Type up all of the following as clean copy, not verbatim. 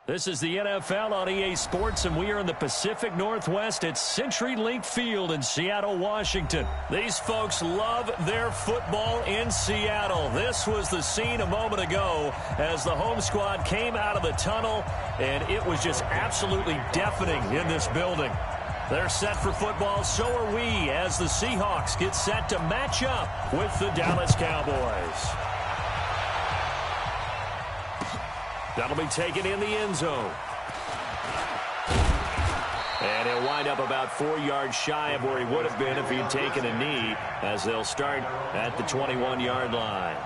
This is the NFL on EA Sports, and we are in the Pacific Northwest at CenturyLink Field in Seattle, Washington. These folks love their football in Seattle. This was the scene a moment ago as the home squad came out of the tunnel, and it was just absolutely deafening in this building. They're set for football, so are we, as the Seahawks get set to match up with the Dallas Cowboys. That'll be taken in the end zone. And he'll wind up about 4 yards shy of where he would have been if he'd taken a knee, as they'll start at the 21-yard line.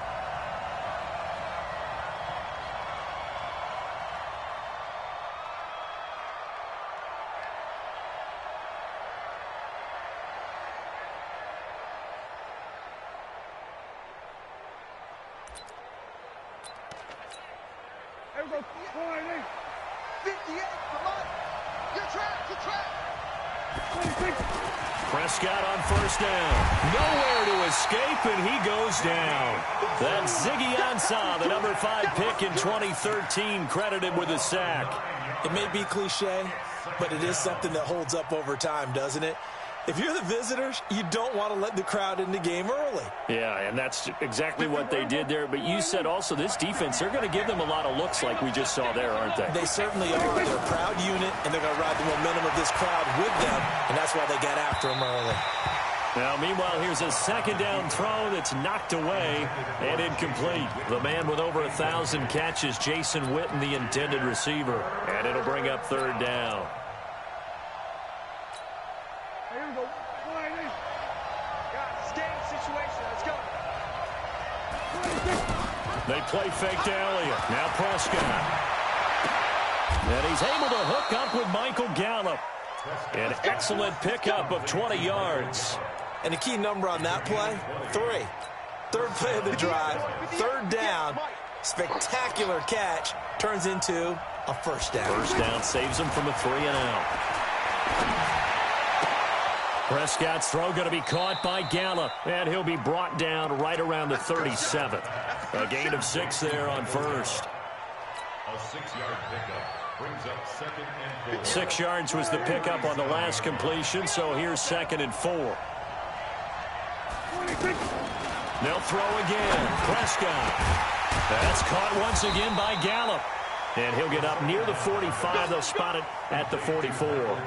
There we go. 58, come on. Good track. Prescott on first down. Nowhere to escape, and he goes down. That's Ziggy Ansah, the number 5 pick in 2013, credited with a sack. It may be cliche, but it is something that holds up over time, doesn't it? If you're the visitors, you don't want to let the crowd in the game early. Yeah, and that's exactly what they did there. But you said also this defense, they're going to give them a lot of looks like we just saw there, aren't they? They certainly are. They're a proud unit, and they're going to ride the momentum of this crowd with them, and that's why they got after them early. Now, meanwhile, here's a second down throw that's knocked away and incomplete. The man with over 1,000 catches, Jason Witten, the intended receiver. And it'll bring up third down. Here we go. Got game situation. Let's go. They play fake to Elliott. Now Prescott. And he's able to hook up with Michael Gallup. An excellent pickup of 20 yards. And the key number on that play, 3. Third play of the drive, third down, spectacular catch, turns into a first down. First down saves him from a 3-and-out. Prescott's throw going to be caught by Gallup, and he'll be brought down right around the 37. A gain of 6 there on first. A 6-yard pickup brings up 2nd and 4. 6 yards was the pickup on the last completion, so here's 2nd and 4. They'll throw again. Prescott. That's caught once again by Gallup. And he'll get up near the 45. They'll spot it at the 44.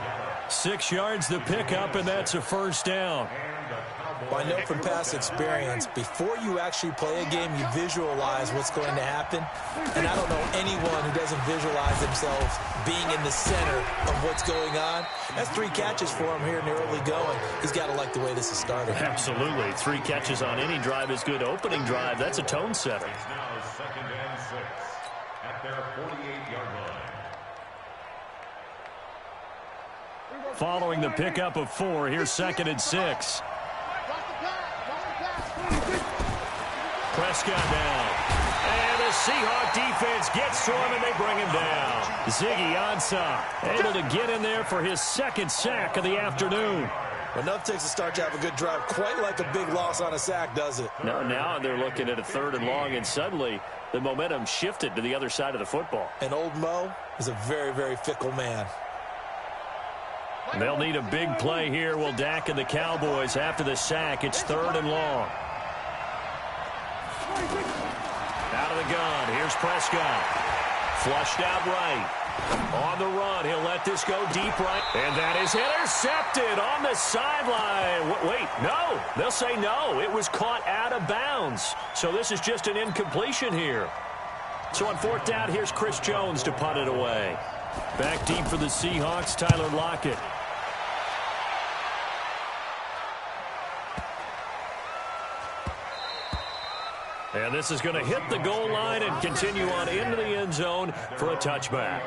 6 yards the pickup, and that's a first down. Well, I know from past experience, before you actually play a game, you visualize what's going to happen. And I don't know anyone who doesn't visualize themselves being in the center of what's going on. That's 3 catches for him here in the early going. He's got to like the way this is starting. Absolutely. 3 catches on any drive is good. Opening drive, that's a tone setter. It's now 2nd and 6 at their 48-yard line. Following the pickup of 4, here's 2nd and 6. Prescott down. And the Seahawk defense gets to him, and they bring him down. Ziggy Ansah able to get in there for his 2nd sack of the afternoon. Enough takes a start to have a good drive, quite like a big loss on a sack, does it? No, now they're looking at a 3rd and long, and suddenly the momentum shifted to the other side of the football. And old Mo is a very, very fickle man. They'll need a big play here, will Dak and the Cowboys after the sack. It's 3rd and long. Out of the gun. Here's Prescott. Flushed out right. On the run. He'll let this go deep right. And that is intercepted on the sideline. Wait, no. They'll say no. It was caught out of bounds. So this is just an incompletion here. So on 4th down, here's Chris Jones to punt it away. Back deep for the Seahawks, Tyler Lockett. And this is going to hit the goal line and continue on into the end zone for a touchback.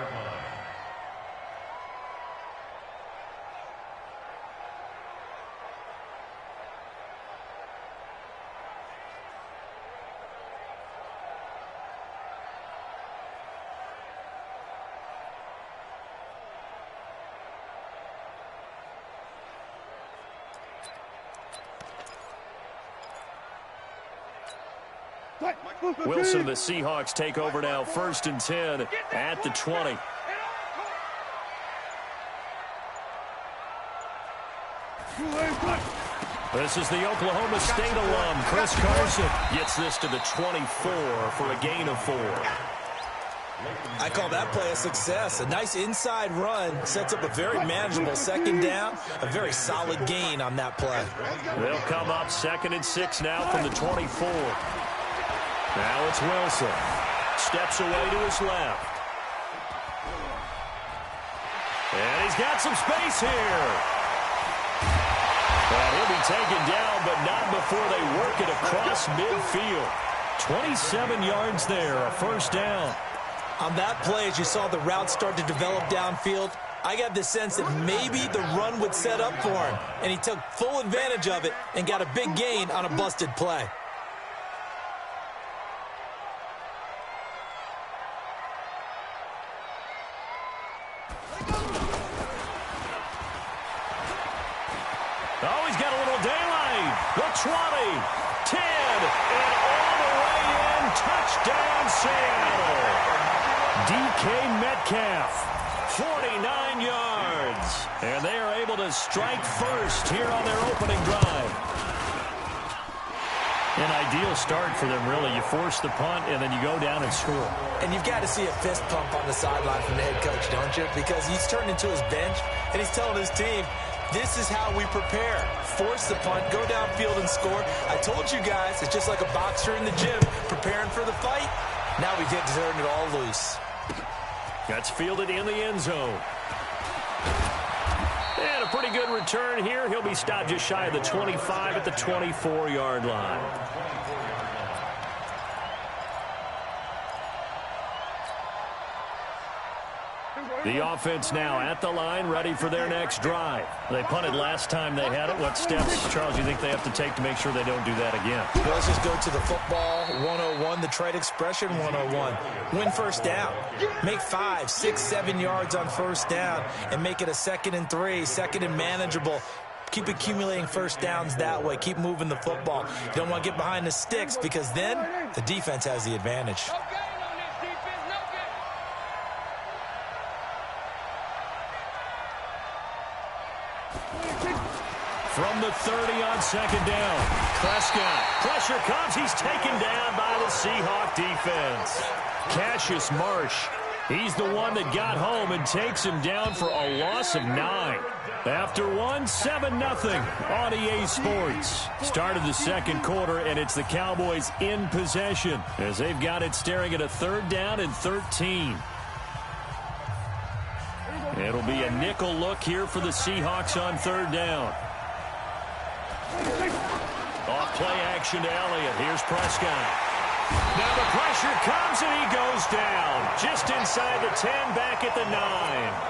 Wilson and the Seahawks take over now, 1st and 10 at the 20. This is the Oklahoma State alum, Chris Carson. Gets this to the 24 for a gain of 4. I call that play a success. A nice inside run sets up a very manageable second down. A very solid gain on that play. They'll come up 2nd and 6 now from the 24. Now it's Wilson. Steps away to his left. And he's got some space here. And he'll be taken down, but not before they work it across midfield. 27 yards there, a first down. On that play, as you saw the route start to develop downfield, I got the sense that maybe the run would set up for him, and he took full advantage of it and got a big gain on a busted play. Oh, he's got a little daylight. The 20, 10, and all the way in. Touchdown, Seattle. DK Metcalf, 49 yards. And they are able to strike first here on their opening drive. An ideal start for them, really. You force the punt, and then you go down and score. And you've got to see a fist pump on the sideline from the head coach, don't you? Because he's turned into his bench, and he's telling his team, this is how we prepare. Force the punt, go downfield and score. I told you guys, it's just like a boxer in the gym preparing for the fight. Now we get to turn it all loose. That's fielded in the end zone. And a pretty good return here. He'll be stopped just shy of the 25 at the 24-yard line. The offense now at the line, ready for their next drive. They punted last time they had it. What steps, Charles, you think they have to take to make sure they don't do that again? Well, let's just go to the football 101, the trade expression 101. Win first down. Make 5, 6, 7 yards on first down and make it a 2nd and 3, 2nd and manageable. Keep accumulating first downs that way. Keep moving the football. You don't want to get behind the sticks because then the defense has the advantage. From the 30 on 2nd down. Prescott. Pressure comes. He's taken down by the Seahawk defense. Cassius Marsh. He's the one that got home and takes him down for a loss of 9. After one, 7-0 on EA Sports. Start of the second quarter, and it's the Cowboys in possession as they've got it staring at a 3rd down and 13. It'll be a nickel look here for the Seahawks on 3rd down. Off play action to Elliott. Here's Prescott. Now the pressure comes and he goes down. Just inside the 10, back at the 9.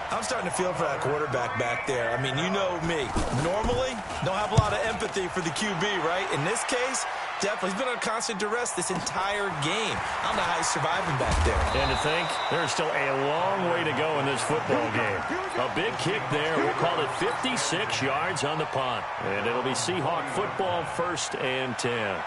I'm starting to feel for that quarterback back there. I mean, you know me. Normally, don't have a lot of empathy for the QB, right? In this case, definitely. He's been on constant duress this entire game. I don't know how he's surviving back there. And to think, there's still a long way to go in this football game. A big kick there. We'll call it 56 yards on the punt. And it'll be Seahawk football, 1st and 10.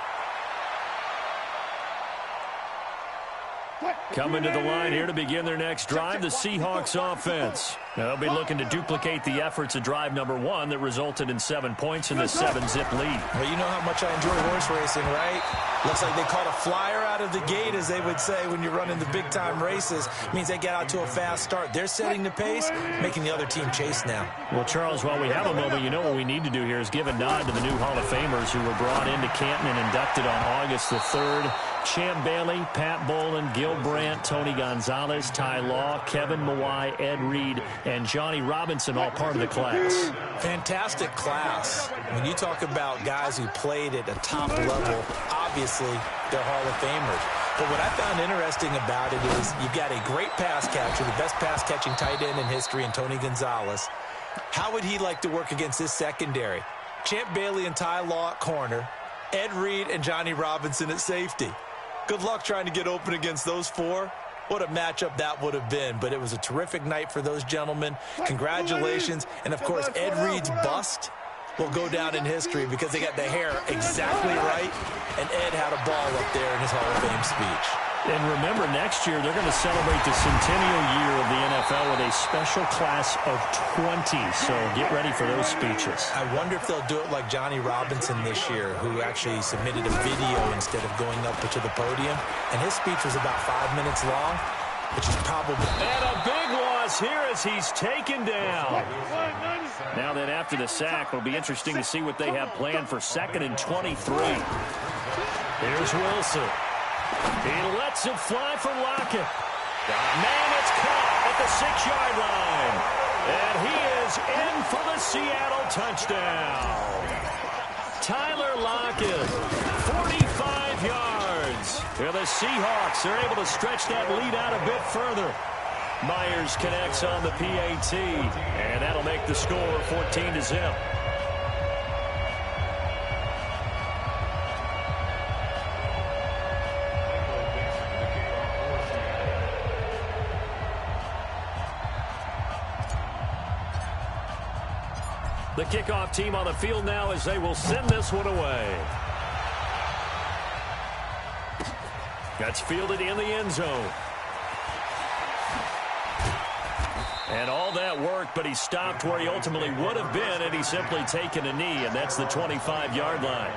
Coming to the line here to begin their next drive, the Seahawks offense. They'll be looking to duplicate the efforts of drive number 1 that resulted in 7 points in the 7-zip lead. Well, you know how much I enjoy horse racing, right? Looks like they caught a flyer out of the gate, as they would say when you're running the big-time races. It means they get out to a fast start. They're setting the pace, making the other team chase now. Well, Charles, while we have a moment, you know what we need to do here is give a nod to the new Hall of Famers who were brought into Canton and inducted on August the 3rd. Champ Bailey, Pat Bolin, Gil Brandt, Tony Gonzalez, Ty Law, Kevin Mawai, Ed Reed, and Johnny Robinson, all part of the class. Fantastic class. When you talk about guys who played at a top level, obviously they're Hall of Famers. But what I found interesting about it is you've got a great pass catcher, the best pass-catching tight end in history, in Tony Gonzalez. How would he like to work against his secondary? Champ Bailey and Ty Law at corner, Ed Reed and Johnny Robinson at safety. Good luck trying to get open against those 4. What a matchup that would have been. But it was a terrific night for those gentlemen. Congratulations. And, of course, Ed Reed's bust will go down in history because they got the hair exactly right. And Ed had a ball up there in his Hall of Fame speech. And remember, next year they're going to celebrate the centennial year of the NFL with a special class of 20. So get ready for those speeches. I wonder if they'll do it like Johnny Robinson this year, who actually submitted a video instead of going up to the podium. And his speech was about 5 minutes long, which is probably... And a big loss here as he's taken down. Now then, after the sack, it'll be interesting to see what they have planned for 2nd and 23. Here's Wilson. He lets it fly for Lockett. Man, it's caught at the 6-yard line. And he is in for the Seattle touchdown. Tyler Lockett, 45 yards. Here the Seahawks are able to stretch that lead out a bit further. Myers connects on the PAT, and that'll make the score 14-0. The kickoff team on the field now as they will send this one away. That's fielded in the end zone. And all that work, but he stopped where he ultimately would have been had he simply taken a knee, and that's the 25-yard line.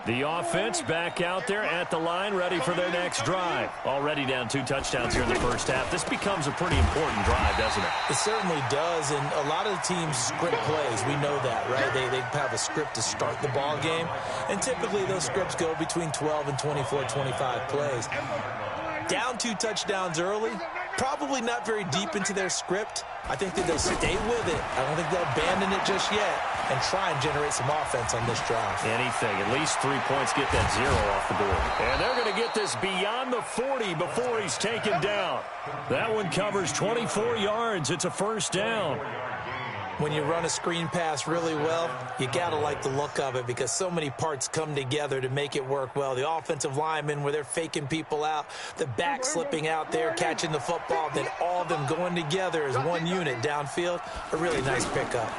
The offense back out there at the line, ready for their next drive. Already down 2 touchdowns here in the first half. This becomes a pretty important drive, doesn't it? It certainly does, and a lot of the teams script plays. We know that, right? They have a script to start the ball game, and typically those scripts go between 12 and 24, 25 plays. Down 2 touchdowns early, probably not very deep into their script. I think that they'll stay with it. I don't think they'll abandon it just yet and try and generate some offense on this drive. Anything. At least 3 points, get that 0 off the board. And they're going to get this beyond the 40 before he's taken down. That one covers 24 yards. It's a first down. When you run a screen pass really well, you got to like the look of it because so many parts come together to make it work well. The offensive linemen, where they're faking people out, the back slipping out there, catching the football, then all of them going together as one unit downfield. A really nice pickup.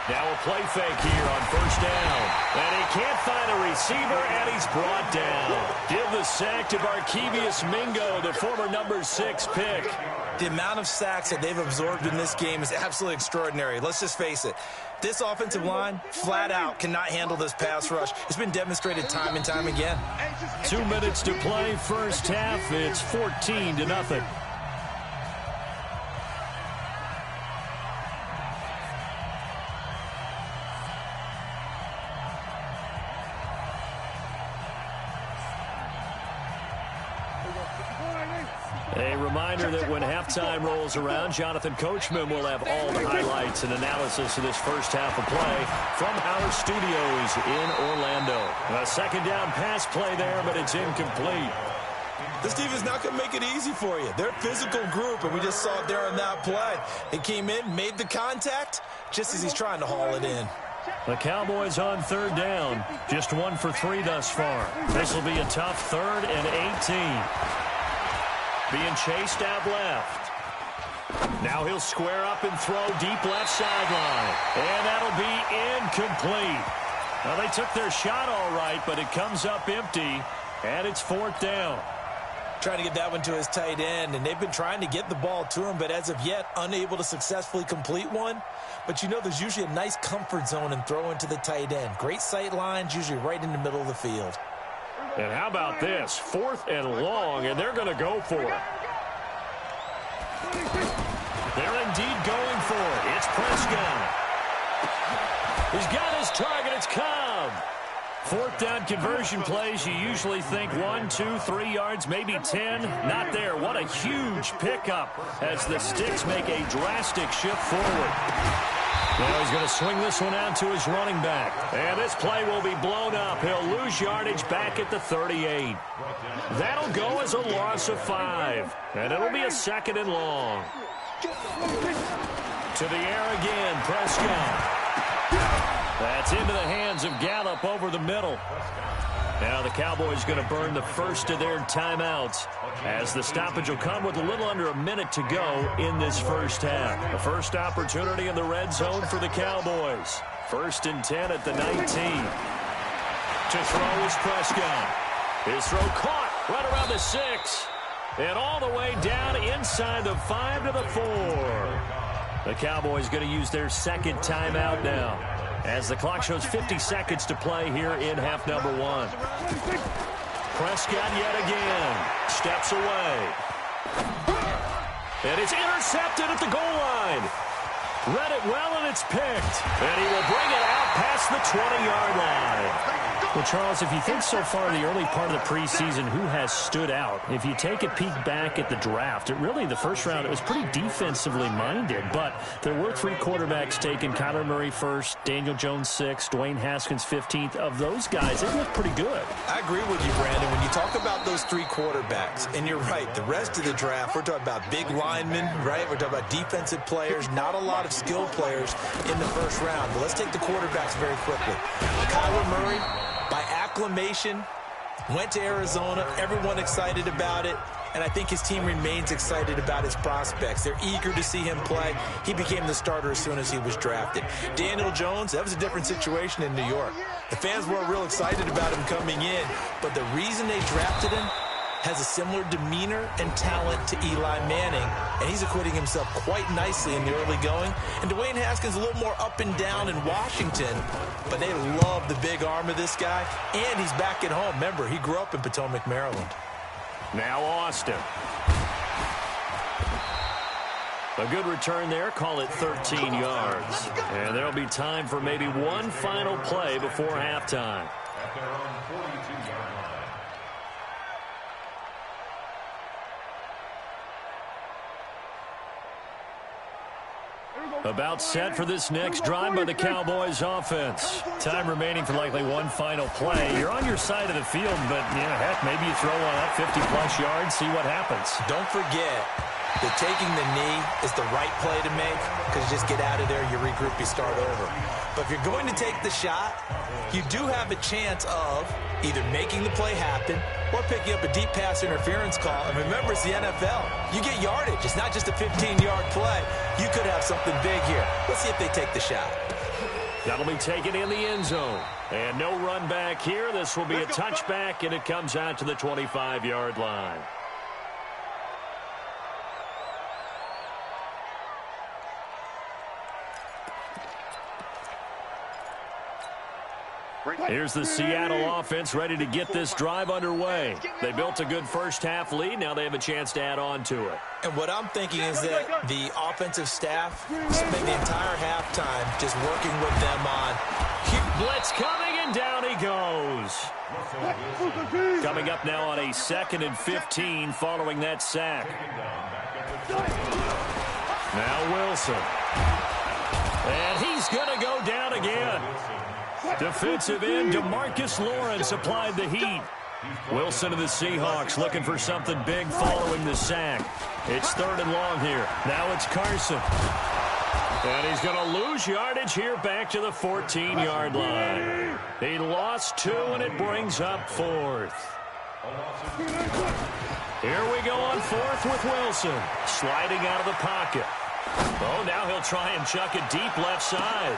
Now a play fake here on first down. And he can't find a receiver, and he's brought down. Give the sack to Barkevious Mingo, the former number 6 pick. The amount of sacks that they've absorbed in this game is absolutely extraordinary. Let's just face it. This offensive line, flat out, cannot handle this pass rush. It's been demonstrated time and time again. 2 minutes to play first half. It's 14-0. A reminder that when halftime rolls around, Jonathan Coachman will have all the highlights and analysis of this first half of play from our studios in Orlando. A 2nd down pass play there, but it's incomplete. This team is not going to make it easy for you. They're a physical group, and we just saw it there on that play. They came in, made the contact, just as he's trying to haul it in. The Cowboys on 3rd down. Just 1 for 3 thus far. This will be a tough 3rd and 18. Being chased out left. Now he'll square up and throw deep left sideline. And that'll be incomplete. Well, they took their shot all right, but it comes up empty, and it's 4th down. Trying to get that one to his tight end, and they've been trying to get the ball to him, but as of yet, unable to successfully complete one. But you know there's usually a nice comfort zone and throw into the tight end. Great sight lines, usually right in the middle of the field. And how about this? 4th and long, and they're going to go for it. They're indeed going for it. It's Prescott. He's got his target. It's Cobb. 4th down conversion plays, you usually think 1, 2, 3 yards, maybe 10. Not there. What a huge pickup as the Sticks make a drastic shift forward. Now he's going to swing this one out to his running back. And this play will be blown up. He'll lose yardage back at the 38. That'll go as a loss of 5. And it'll be a 2nd and long. To the air again, Prescott. That's into the hands of Gallup over the middle. Now the Cowboys going to burn the first of their timeouts as the stoppage will come with a little under a minute to go in this first half. The first opportunity in the red zone for the Cowboys. 1st and 10 at the 19. To throw is Prescott. His throw caught right around the 6. And all the way down inside the 5 to the 4. The Cowboys going to use their second timeout now, as the clock shows 50 seconds to play here in half number 1. Prescott yet again steps away. And it's intercepted at the goal line. Read it well, and it's picked. And he will bring it out past the 20-yard line. Well, Charles, if you think so far the early part of the preseason, who has stood out? If you take a peek back at the draft, the first round, it was pretty defensively minded, but there were 3 quarterbacks taken. Kyler Murray first, Daniel Jones 6th, Dwayne Haskins 15th. Of those guys, they look pretty good. I agree with you, Brandon. When you talk about those 3 quarterbacks, and you're right, the rest of the draft, we're talking about big linemen, right? We're talking about defensive players, not a lot of skill players in the first round. But let's take the quarterbacks very quickly. Kyler Murray, by acclamation, went to Arizona. Everyone excited about it. And I think his team remains excited about his prospects. They're eager to see him play. He became the starter as soon as he was drafted. Daniel Jones, that was a different situation in New York. The fans weren't real excited about him coming in. But the reason they drafted him has a similar demeanor and talent to Eli Manning, and he's acquitting himself quite nicely in the early going. And Dwayne Haskins a little more up and down in Washington, but they love the big arm of this guy, and he's back at home. Remember, he grew up in Potomac, Maryland. Now Austin. A good return there, call it 13 yards. And there'll be time for maybe one final play before halftime. At their own 42-yard line. About set for this next drive by the Cowboys offense. Time remaining for likely one final play. You're on your side of the field, but, heck, maybe you throw on that 50-plus yards, see what happens. Don't forget that taking the knee is the right play to make, because you just get out of there, you regroup, you start over. But if you're going to take the shot, you do have a chance of either making the play happen or picking up a deep pass interference call. And remember, it's the NFL. You get yardage. It's not just a 15-yard play. You could have something big here. Let's see if they take the shot. That'll be taken in the end zone. And no run back here. This will be a touchback, and it comes out to the 25-yard line. Here's the Seattle offense ready to get this drive underway. They built a good first-half lead. Now they have a chance to add on to it. And what I'm thinking is that the offensive staff spent the entire halftime just working with them on. Blitz coming, and down he goes. Coming up now on a 2nd and 15 following that sack. Now Wilson. And he's going to go down again. Defensive end DeMarcus Lawrence applied the heat. Wilson of the Seahawks looking for something big following the sack. It's 3rd and long here. Now it's Carson. And he's going to lose yardage here back to the 14-yard line. He lost 2, and it brings up 4th. Here we go on 4th with Wilson. Sliding out of the pocket. Oh, now he'll try and chuck it deep left side.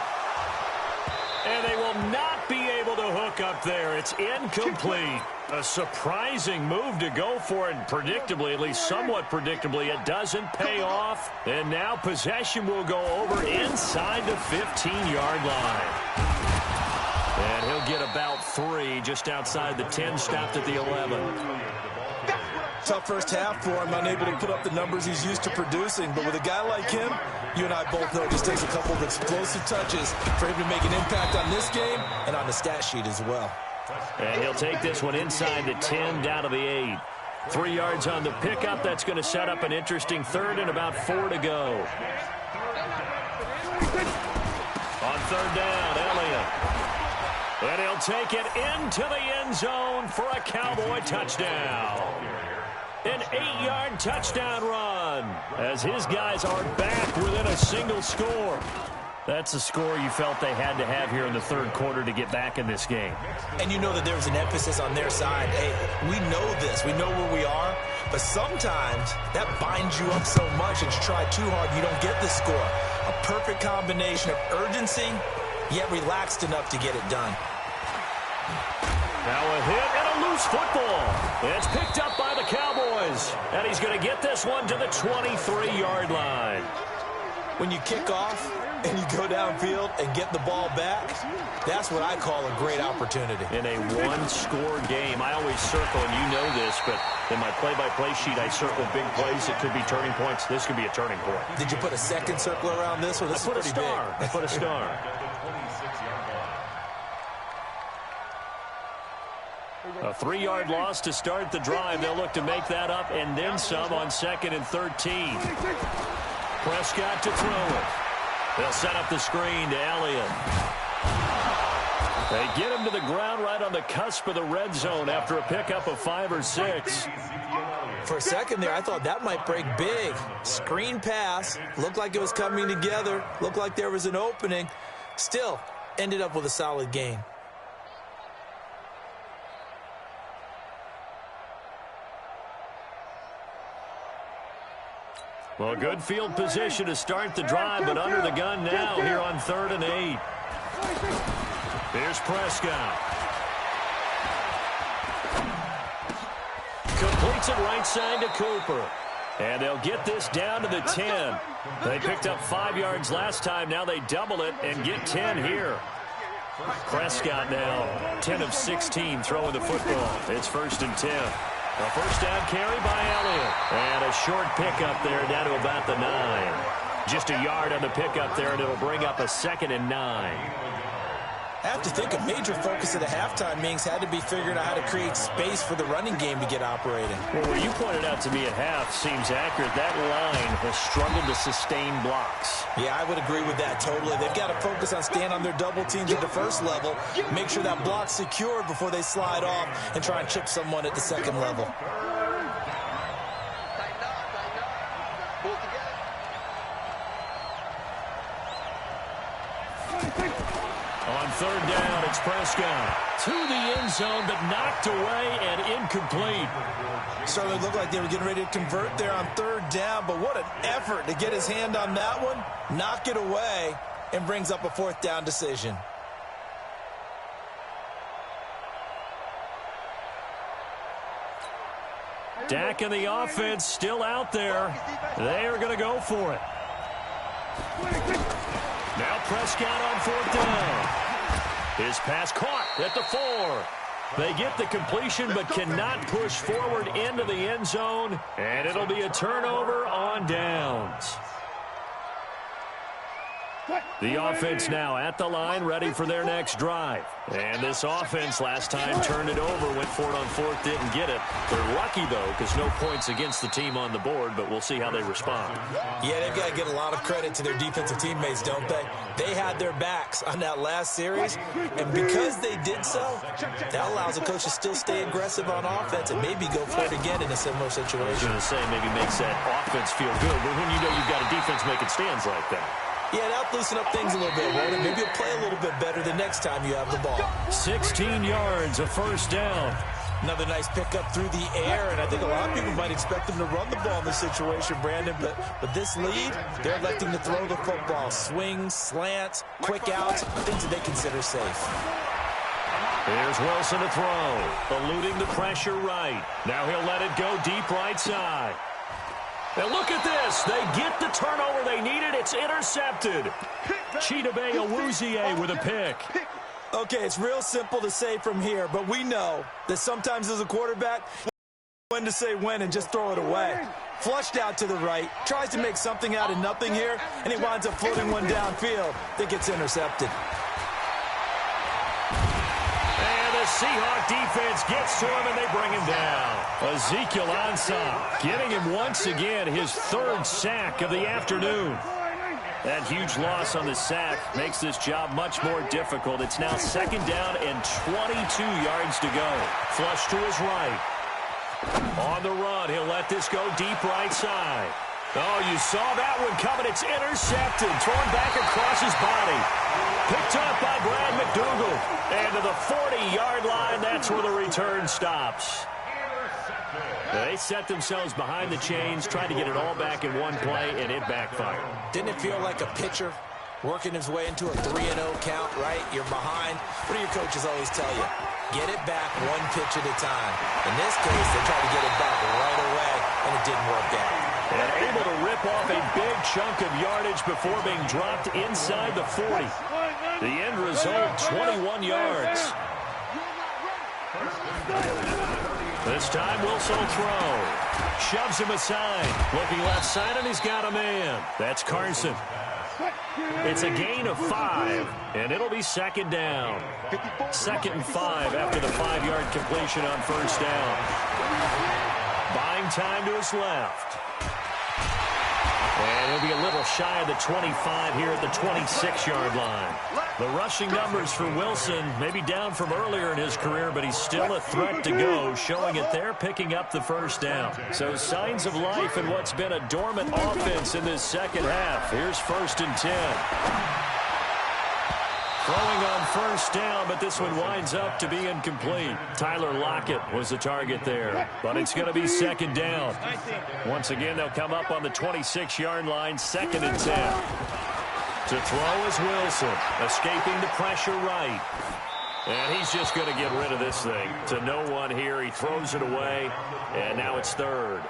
And they will not be able to hook up there. It's incomplete. A surprising move to go for it. Predictably, at least somewhat predictably, it doesn't pay off. And now possession will go over inside the 15-yard line. And he'll get about 3 just outside the 10, stopped at the 11. Tough first half for him, unable to put up the numbers he's used to producing. But with a guy like him, you and I both know it just takes a couple of explosive touches for him to make an impact on this game and on the stat sheet as well. And he'll take this one inside the 10, down to the 8. 3 yards on the pickup. That's going to set up an interesting 3rd and about 4 to go. On 3rd down, Elliott. And he'll take it into the end zone for a Cowboy touchdown. An 8-yard touchdown run as his guys are back within a single score. That's a score you felt they had to have here in the third quarter to get back in this game. And you know that there was an emphasis on their side. Hey, we know this. We know where we are. But sometimes that binds you up so much that you try too hard, you don't get the score. A perfect combination of urgency, yet relaxed enough to get it done. Now a hit and a loose football. It's picked up by the Cowboys. And he's going to get this one to the 23-yard line. When you kick off and you go downfield and get the ball back, that's what I call a great opportunity. In a one-score game, I always circle, and you know this, but in my play-by-play sheet, I circle big plays. It could be turning points. This could be a turning point. Did you put a second circle around this one? This is pretty big. I put a star. A 3-yard loss to start the drive. They'll look to make that up and then some on 2nd and 13. Prescott to throw it. They'll set up the screen to Elliott. They get him to the ground right on the cusp of the red zone after a pickup of 5 or 6. For a second there, I thought that might break big. Screen pass. Looked like it was coming together. Looked like there was an opening. Still, ended up with a solid gain. Well, good field position to start the drive, but under the gun now here on 3rd and 8. Here's Prescott. Completes it right side to Cooper. And they'll get this down to the 10. They picked up 5 yards last time. Now they double it and get 10 here. Prescott now 10 of 16 throwing the football. It's 1st and 10. A first down carry by Elliott. And a short pickup there down to about the 9. Just a yard on the pickup there, and it'll bring up a 2nd and 9. I have to think a major focus of the halftime meetings had to be figuring out how to create space for the running game to get operating. Well, where you pointed out to me at half seems accurate. That line has struggled to sustain blocks. Yeah, I would agree with that totally. They've got to focus on staying on their double teams at the first level, make sure that block's secured before they slide off and try and chip someone at the second level. On 3rd down, it's Prescott. To the end zone, but knocked away and incomplete. Certainly looked like they were getting ready to convert there on 3rd down, but what an effort to get his hand on that one, knock it away, and brings up a 4th down decision. Dak and the offense still out there. They are going to go for it. Now Prescott on 4th down. His pass caught at the 4. They get the completion but cannot push forward into the end zone, and it'll be a turnover on downs. The offense now at the line, ready for their next drive. And this offense last time turned it over, went for it on 4th, didn't get it. They're lucky, though, because no points against the team on the board, but we'll see how they respond. Yeah, they've got to give a lot of credit to their defensive teammates, don't they? They had their backs on that last series, and because they did so, that allows the coach to still stay aggressive on offense and maybe go for it again in a similar situation. I was going to say maybe makes that offense feel good, but when you know you've got a defense making stands like that. Yeah, that'll loosen up things a little bit, won't it? Maybe you'll play a little bit better the next time you have the ball. 16 yards, a first down. Another nice pickup through the air, and I think a lot of people might expect them to run the ball in this situation, Brandon, but this lead, they're electing to throw the football. Swings, slants, quick outs, things that they consider safe. Here's Wilson to throw, eluding the pressure right. Now he'll let it go deep right side. And look at this. They get the turnover they needed. It's intercepted. Chidobe Awuzie with a pick. Okay, it's real simple to say from here, but we know that sometimes as a quarterback, when to say when and just throw it away. Flushed out to the right, tries to make something out of nothing here, and he winds up floating one downfield that gets intercepted. Seahawk defense gets to him, and they bring him down. Ezekiel Ansah getting him once again his 3rd sack of the afternoon. That huge loss on the sack makes this job much more difficult. It's now 2nd down and 22 yards to go. Flush to his right. On the run, he'll let this go deep right side. Oh, you saw that one coming. It's intercepted. Thrown back across his body. Picked up by Brad McDougal. And to the 40-yard line, that's where the return stops. They set themselves behind the chains, tried to get it all back in one play, and it backfired. Didn't it feel like a pitcher working his way into a 3-0 count, right? You're behind. What do your coaches always tell you? Get it back one pitch at a time. In this case, they tried to get it back right away, and it didn't work out. And able to rip off a big chunk of yardage before being dropped inside the 40. The end result, 21 yards. This time, Wilson will throw. Shoves him aside. Looking left side, and he's got a man. That's Carson. It's a gain of 5, and it'll be second down. 2nd and 5 after the 5-yard completion on first down. Buying time to his left. And he'll be a little shy of the 25 here at the 26-yard line. The rushing numbers for Wilson may be down from earlier in his career, but he's still a threat to go, showing it there, picking up the first down. So signs of life in what's been a dormant offense in this second half. Here's 1st and 10. Throwing on first down, but this one winds up to be incomplete. Tyler Lockett was the target there, but it's going to be second down. Once again, they'll come up on the 26-yard line, 2nd and 10. To throw is Wilson, escaping the pressure right. And he's just going to get rid of this thing. To no one here, he throws it away, and now it's 3rd.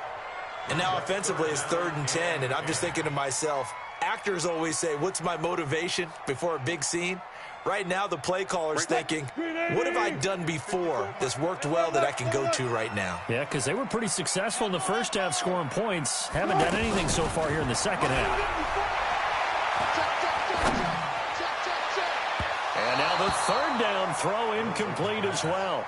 And now offensively it's 3rd and 10, and I'm just thinking to myself, actors always say, what's my motivation before a big scene? Right now the play caller's thinking, what have I done before that's worked well that I can go to right now? Yeah, because they were pretty successful in the first half scoring points. Haven't done anything so far here in the second half. And now the 3rd down throw incomplete as well.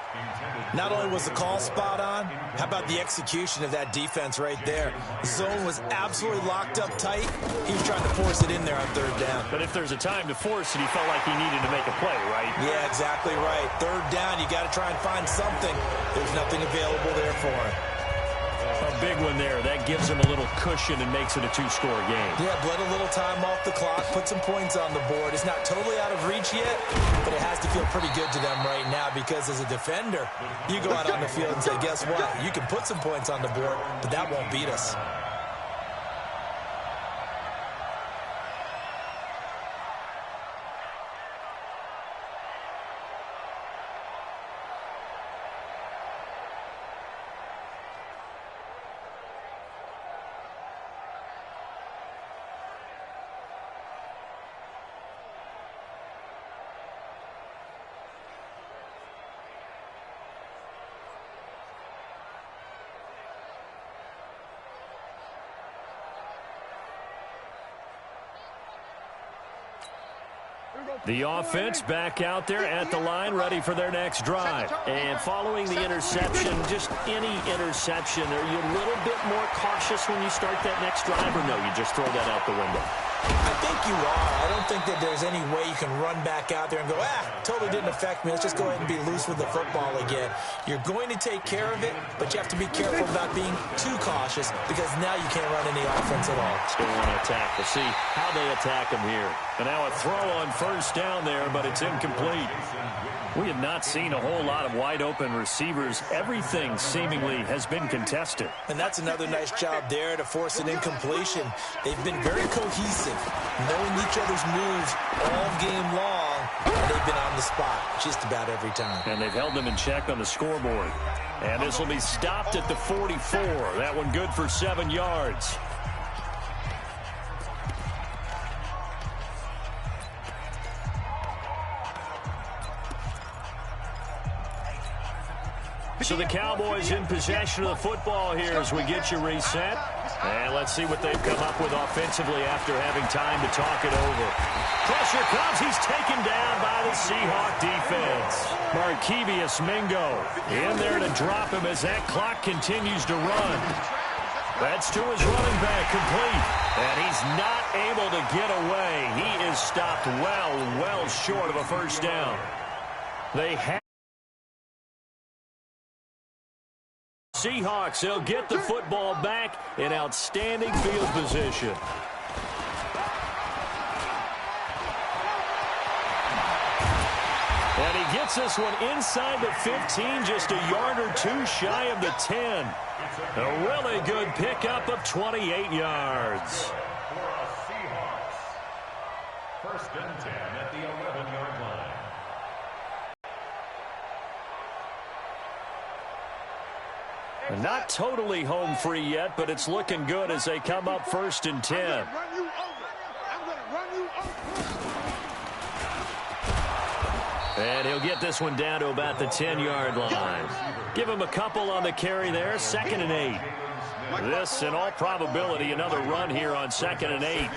Not only was the call spot on, how about the execution of that defense right there? The zone was absolutely locked up tight. He was trying to force it in there on 3rd down. But if there's a time to force it, he felt like he needed to make a play, right? Yeah, exactly right. 3rd down, you got to try and find something. There's nothing available there for him. A big one there. That gives him a little cushion and makes it a 2-score game. Yeah, bled a little time off the clock, put some points on the board. It's not totally out of reach yet, but it has to feel pretty good to them right now because as a defender, you go out on the field and say, guess what? You can put some points on the board, but that won't beat us. The offense back out there at the line, ready for their next drive. And following the interception, just any interception, are you a little bit more cautious when you start that next drive, or no, you just throw that out the window? I think you are. I don't think that there's any way you can run back out there and go, totally didn't affect me. Let's just go ahead and be loose with the football again. You're going to take care of it, but you have to be careful about being too cautious because now you can't run any offense at all. Still want to attack. We'll see how they attack him here. And now a throw on first down there, but it's incomplete. We have not seen a whole lot of wide-open receivers. Everything seemingly has been contested. And that's another nice job there to force an incompletion. They've been very cohesive, knowing each other's moves all game long, and they've been on the spot just about every time. And they've held them in check on the scoreboard. And this will be stopped at the 44. That one good for 7 yards. So the Cowboys in possession of the football here as we get you reset. And let's see what they've come up with offensively after having time to talk it over. Pressure comes. He's taken down by the Seahawk defense. Markevius Mingo in there to drop him as that clock continues to run. That's to his running back, complete. And he's not able to get away. He is stopped well short of a first down. They have Seahawks, they'll get the football back in outstanding field position. And he gets this one inside the 15, just a yard or two shy of the 10. A really good pickup of 28 yards. For a Seahawks. First and 10 at the 11-yard line. And not totally home free yet, but it's looking good as they come up first and 10. And he'll get this one down to about the 10-yard line. Give him a couple on the carry there, 2nd and 8. This, in all probability, another run here on 2nd and 8.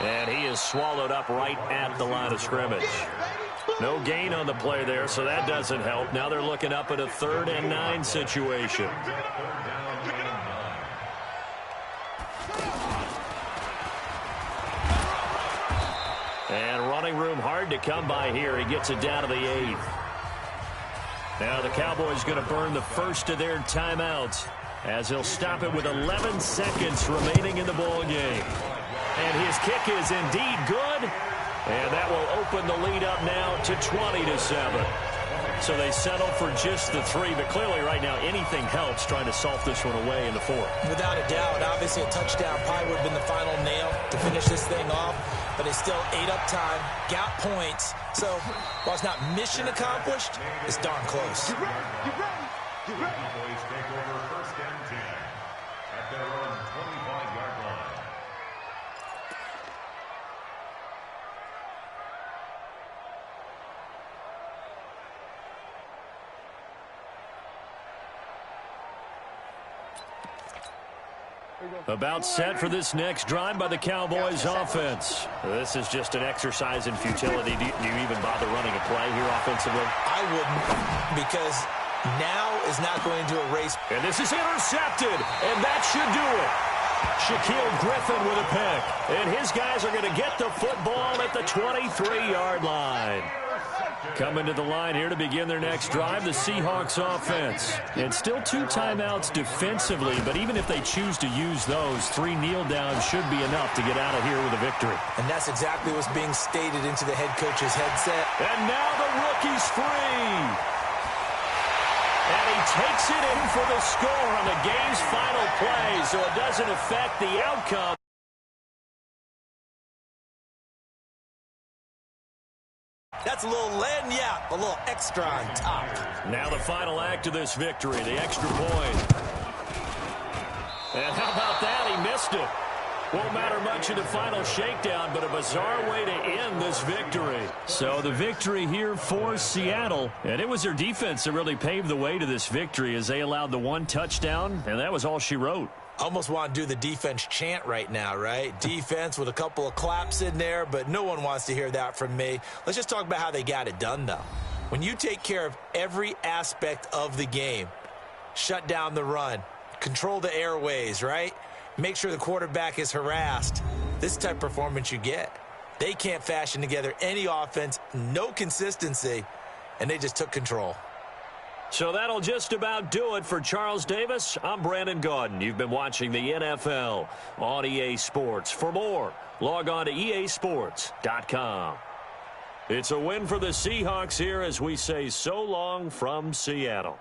And he is swallowed up right at the line of scrimmage. No gain on the play there, so that doesn't help. Now they're looking up at a 3rd and 9 situation. And running room hard to come by here. He gets it down to the 8th. Now the Cowboys going to burn the first of their timeouts as he'll stop it with 11 seconds remaining in the ball game. And his kick is indeed good. And that will open the lead up now to 20-7. So they settle for just the 3, but clearly right now anything helps trying to salt this one away in the 4th. Without a doubt, obviously a touchdown probably would have been the final nail to finish this thing off, but it's still ate up time, got points. So while it's not mission accomplished, it's darn close. Boys take over first and 10 at their own 25-yard line. About set for this next drive by the Cowboys offense. This is just an exercise in futility. Do you even bother running a play here offensively? I wouldn't, because now is not going to erase. And this is intercepted, and that should do it. Shaquille Griffin with a pick. And his guys are going to get the football at the 23-yard line. Coming to the line here to begin their next drive, the Seahawks offense. And still 2 timeouts defensively, but even if they choose to use those, 3 kneel downs should be enough to get out of here with a victory. And that's exactly what's being stated into the head coach's headset. And now the rookie's free. And he takes it in for the score on the game's final play, so it doesn't affect the outcome. That's a little lanyard, a little extra on top. Now the final act of this victory, the extra point. And how about that? He missed it. Won't matter much in the final shakedown, but a bizarre way to end this victory. So the victory here for Seattle, and it was their defense that really paved the way to this victory as they allowed the 1 touchdown, and that was all she wrote. Almost want to do the defense chant right now, right? Defense with a couple of claps in there, but no one wants to hear that from me. Let's just talk about how they got it done, though. When you take care of every aspect of the game, shut down the run, control the airways, right? Make sure the quarterback is harassed. This type of performance you get. They can't fashion together any offense, no consistency, and they just took control. So that'll just about do it for Charles Davis. I'm Brandon Gaudin. You've been watching the NFL on EA Sports. For more, log on to easports.com. It's a win for the Seahawks here as we say so long from Seattle.